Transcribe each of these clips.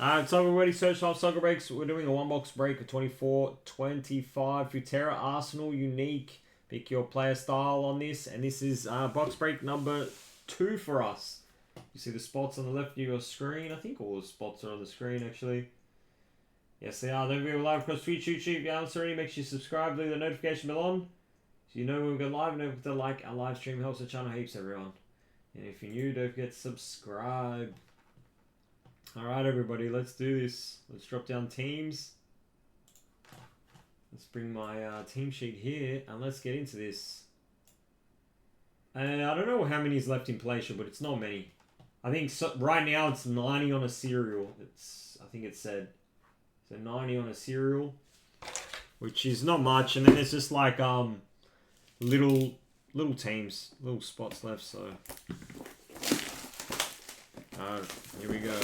So everybody, search live soccer breaks. We're doing a one box break of 24-25 Futera Arsenal unique. Pick your player style on this, and this is box break number 2 for us. You see the spots on the left of your screen. I think all the spots are on the screen actually. Yes, they are. They're live across Twitch, YouTube. If you haven't already, make sure you subscribe, leave the notification bell on, so you know when we go live. And don't forget to like our live stream, helps the channel heaps, everyone. And if you're new, don't forget to subscribe. Alright everybody, let's do this. Let's drop down teams. Let's bring my team sheet here and let's get into this. And I don't know how many is left in Palatial, but it's not many. I think so, right now it's 90 on a serial. I think it said. So 90 on a serial, which is not much. And then there's just like little teams, little spots left. So here we go.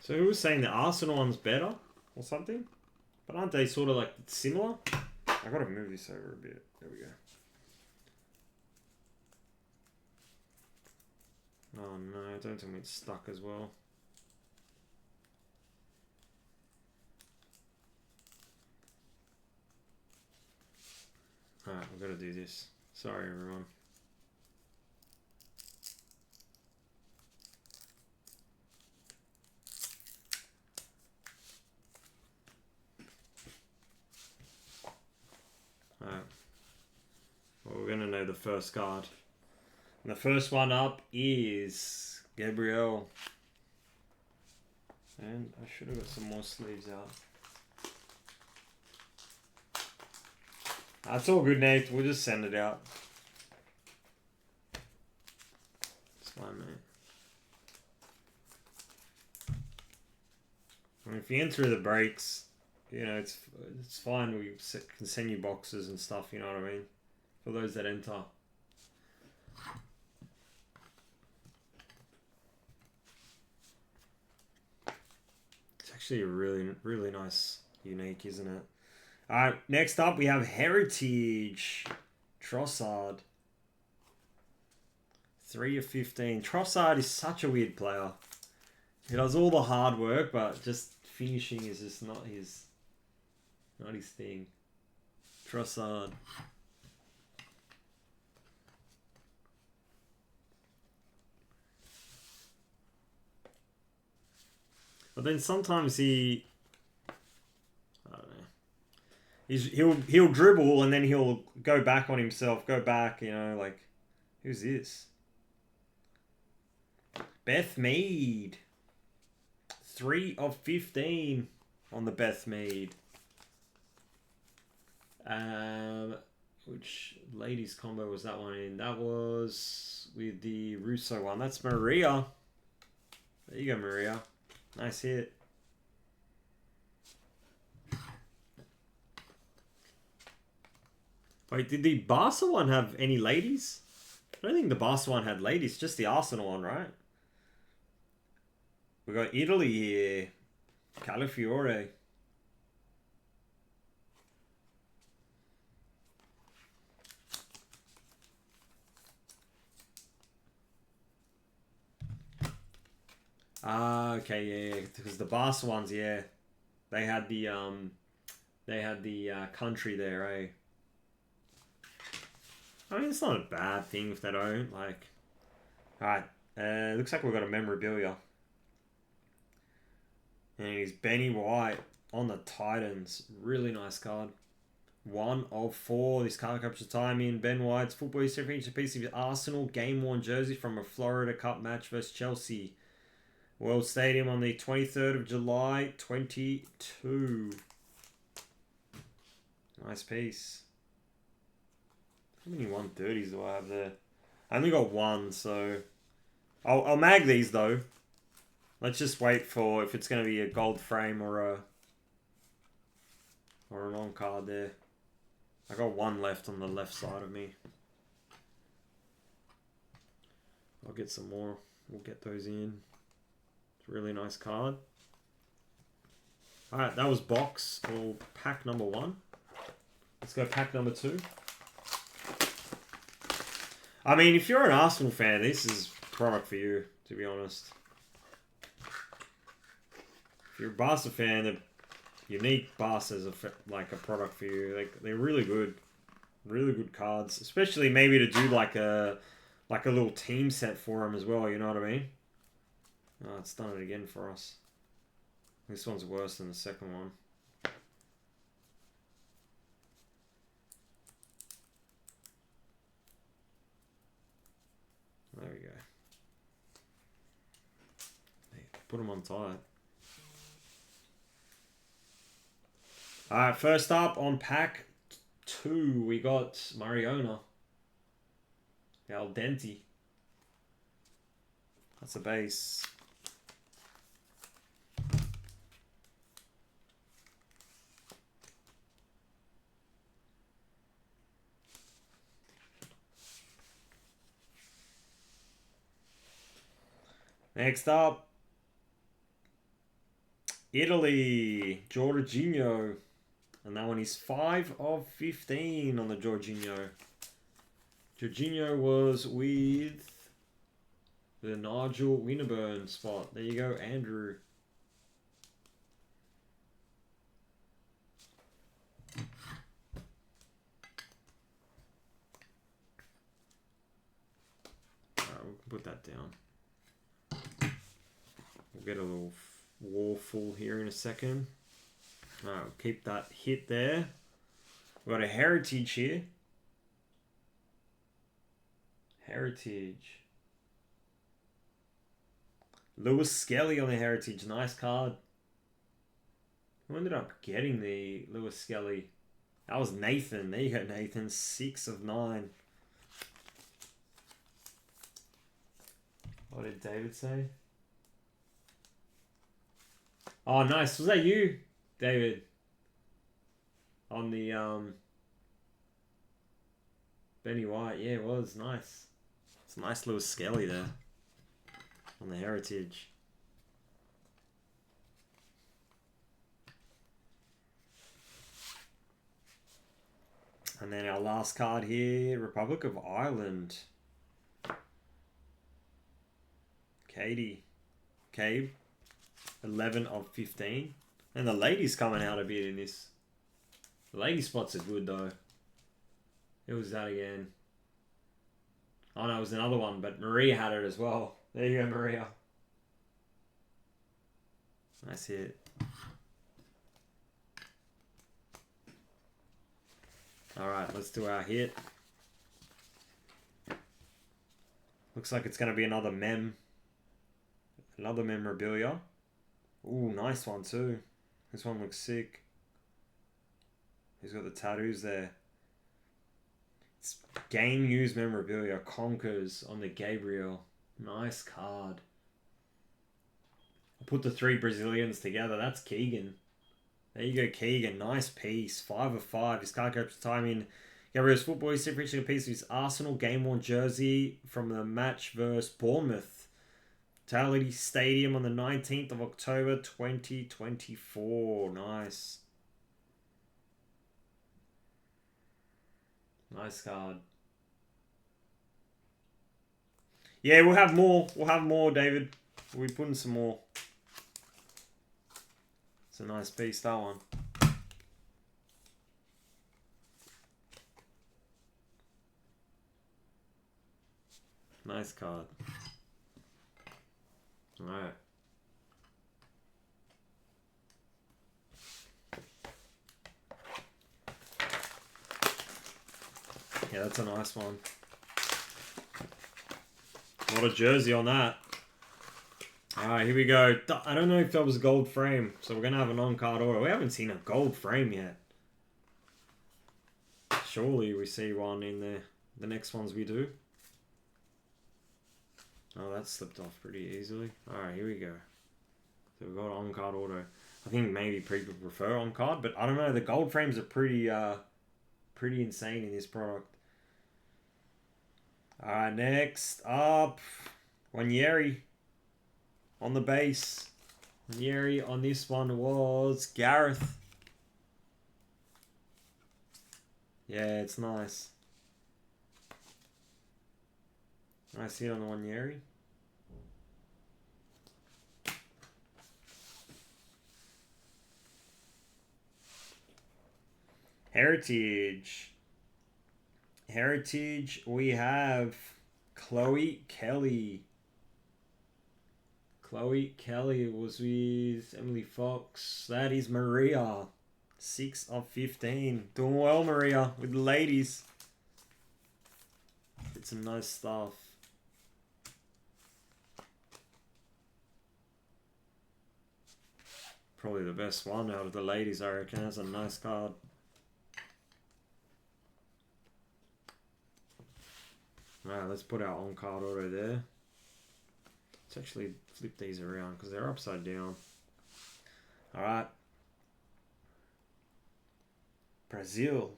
So who was saying the Arsenal one's better or something? But aren't they sort of like similar? I gotta move this over a bit. There we go. Oh no, don't tell me it's stuck as well. Alright, we've got to do this. Sorry everyone. Well, we're going to know the first card. And the first one up is Gabriel. And I should have got some more sleeves out. That's all good, Nate. We'll just send it out. It's fine, mate. I mean, if you enter the breaks, you know, it's fine. We can send you boxes and stuff, you know what I mean? For those that enter. It's actually a really nice unique, isn't it? Alright, next up we have Heritage. Trossard. 3 of 15. Trossard is such a weird player. He does all the hard work, but just finishing is just not his thing. Trossard. But then sometimes I don't know. He'll dribble and then he'll go back on himself, you know, like, who's this? Beth Mead. 3 of 15 on the Beth Mead. Which ladies combo was that one in? That was with the Russo one. That's Maria. There you go, Maria. Nice hit. Wait, did the Barca one have any ladies? I don't think the Barca one had ladies, just the Arsenal one, right? We got Italy here. Calafiore. Okay, yeah, because the Barca ones, yeah, they had the country there, eh? I mean, it's not a bad thing if they don't, like. Alright, looks like we've got a memorabilia. And he's Benny White on the Titans. Really nice card. 1 of 4. This card captures time in Ben White's football history. Features a piece of his Arsenal game-worn jersey from a Florida Cup match versus Chelsea. World Stadium on the 23rd of July, 22. Nice piece. How many 130s do I have there? I only got one, so... I'll mag these, though. Let's just wait for if it's going to be a gold frame or an on-card there. I got one left on the left side of me. I'll get some more. We'll get those in. It's a really nice card. Alright, that was box or pack number 1. Let's go pack number 2. I mean, if you're an Arsenal fan, this is product for you, to be honest. If you're a Barca fan, the unique Barca is like a product for you. They're really good cards, especially maybe to do like a little team set for them as well. You know what I mean? Oh, it's done it again for us. This one's worse than the second one. There we go. Put them on tight. Alright, first up on pack 2, we got Mariona. Al Dente. That's a base. Next up, Italy, Jorginho. And that one is 5 of 15 on the Jorginho. Jorginho was with the Nigel Winterburn spot. There you go, Andrew. Alright, we can put that down. We'll get a little wall full here in a second. Alright, we'll keep that hit there. We've got a Heritage here. Heritage. Lewis Skelly on the Heritage. Nice card. Who ended up getting the Lewis Skelly? That was Nathan. There you go, Nathan. 6 of 9. What did David say? Oh, nice. Was that you, David? On the Benny White. Yeah, it was. Nice. It's a nice little Skelly there. On the Heritage. And then our last card here, Republic of Ireland. Katie. Cabe. 11 of 15. And the ladies coming out a bit in this. The lady spots are good though. Who was that again? Oh no, it was another one, but Maria had it as well. There you go, Maria. Nice hit. Alright, let's do our hit. Looks like it's going to be another mem. Another memorabilia. Ooh, nice one too. This one looks sick. He's got the tattoos there. It's game used memorabilia. Conkers on the Gabriel. Nice card. I'll put the 3 Brazilians together. That's Keegan. There you go, Keegan. Nice piece. 5 of 5. His card goes time in Gabriel's football. He's featuring a piece of his Arsenal game-worn jersey from the match versus Bournemouth. Vitality Stadium on the 19th of October 2024. Nice. Nice card. Yeah, we'll have more. We'll have more, David. We'll be putting some more. It's a nice piece, that one. Nice card. Alright. Yeah, that's a nice one. What a jersey on that. Alright, here we go. I don't know if that was a gold frame, so we're going to have an on-card order. We haven't seen a gold frame yet. Surely we see one in the next ones we do. Oh, that slipped off pretty easily. Alright, here we go. So we've got on-card auto. I think maybe people prefer on-card, but I don't know. The gold frames are pretty insane in this product. Alright, next up, Wanyeri on the base. Wanyeri on this one was Gareth. Yeah, it's nice. Nice hit on the Wanyeri. Heritage. Heritage, we have Chloe Kelly. Chloe Kelly was with Emily Fox. That is Maria. 6 of 15. Doing well, Maria, with the ladies. Did some nice stuff. Probably the best one out of the ladies, I reckon. That's a nice card. Alright, let's put our on-card auto there. Let's actually flip these around because they're upside down. Alright. Brazil.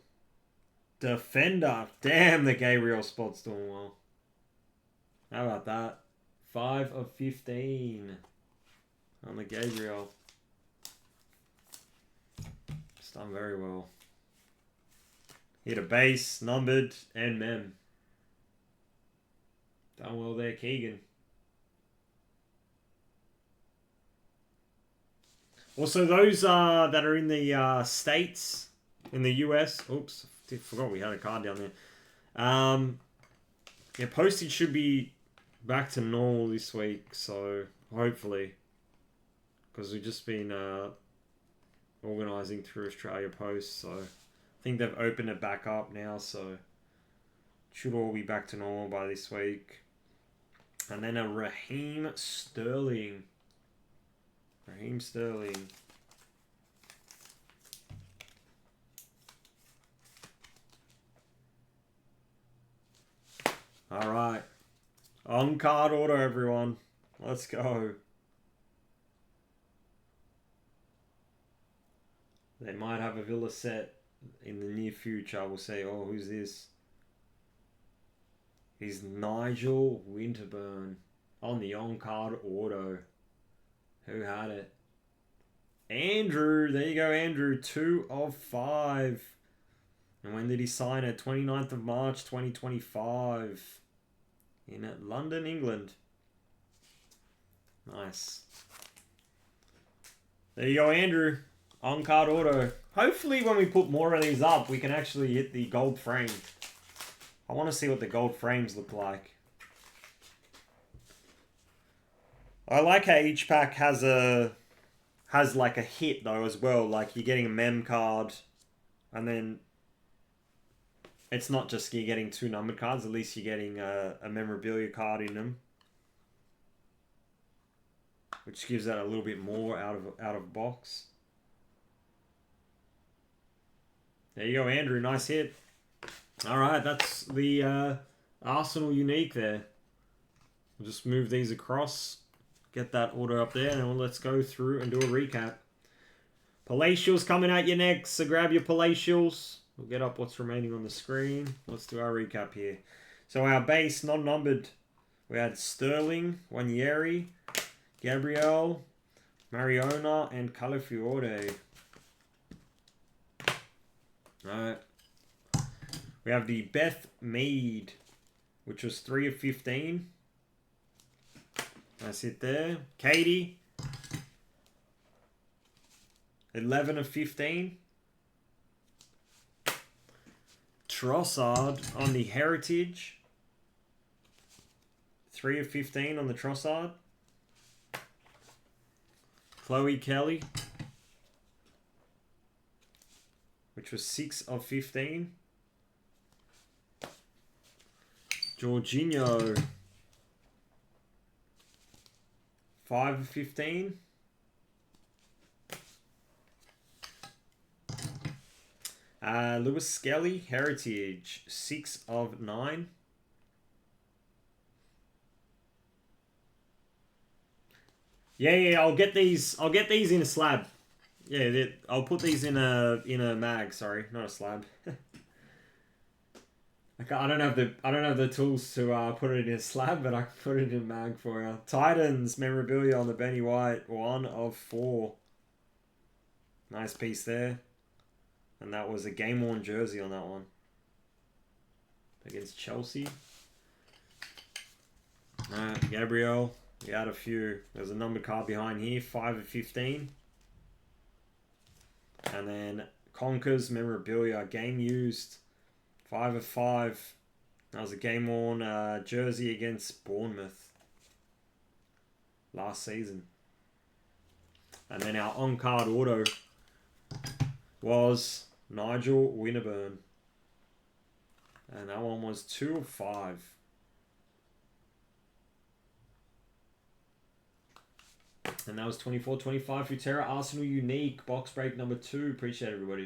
Defender. Damn, the Gabriel spot's doing well. How about that? 5 of 15 on the Gabriel. It's done very well. Hit a base, numbered, and mem. Done well there, Keegan. Also, those that are in the States, in the US. Oops, I forgot we had a card down there. Yeah, postage should be back to normal this week, so hopefully. Because we've just been organising through Australia Post, so I think they've opened it back up now, so should all be back to normal by this week. And then a Raheem Sterling. Raheem Sterling. Alright. On-card order, everyone. Let's go. They might have a Villa set in the near future. We'll say, oh, who's this? He's Nigel Winterburn on the on-card auto. Who had it? Andrew. There you go, Andrew. 2 of 5. And when did he sign it? 29th of March, 2025. In London, England. Nice. There you go, Andrew. On-card auto. Hopefully when we put more of these up, we can actually hit the gold frame. I want to see what the gold frames look like. I like how each pack has like a hit though as well. Like you're getting a mem card, and then it's not just you're getting 2 numbered cards. At least you're getting a memorabilia card in them, which gives that a little bit more out of box. There you go, Andrew. Nice hit. All right, that's the Arsenal unique there. We'll just move these across, get that order up there, and let's go through and do a recap. Palatials coming at you next, so grab your Palatials. We'll get up what's remaining on the screen. Let's do our recap here. So our base, non-numbered, we had Sterling, Wanyeri, Gabriel, Mariona, and Calafiore. Alright. We have the Beth Mead, which was 3 of 15. That's it there. Katie, 11 of 15. Trossard on the Heritage, 3 of 15 on the Trossard. Chloe Kelly, which was 6 of 15. Jorginho, 5 of 15. Lewis Skelly, Heritage, 6 of 9. Yeah, I'll get these in a slab. Yeah, I'll put these in a mag, sorry, not a slab. I don't have the tools to put it in a slab, but I can put it in a mag for you. Titans memorabilia on the Benny White, 1 of 4. Nice piece there. And that was a game-worn jersey on that one. Against Chelsea. Gabriel, we had a few. There's a numbered card behind here, 5 of 15. And then Conkers memorabilia, game used, 5 of 5. That was a game-worn jersey against Bournemouth last season. And then our on-card auto was Nigel Winterburn. And that one was 2 of 5. And that was 24-25 Futera Arsenal Unique. Box break number 2. Appreciate everybody.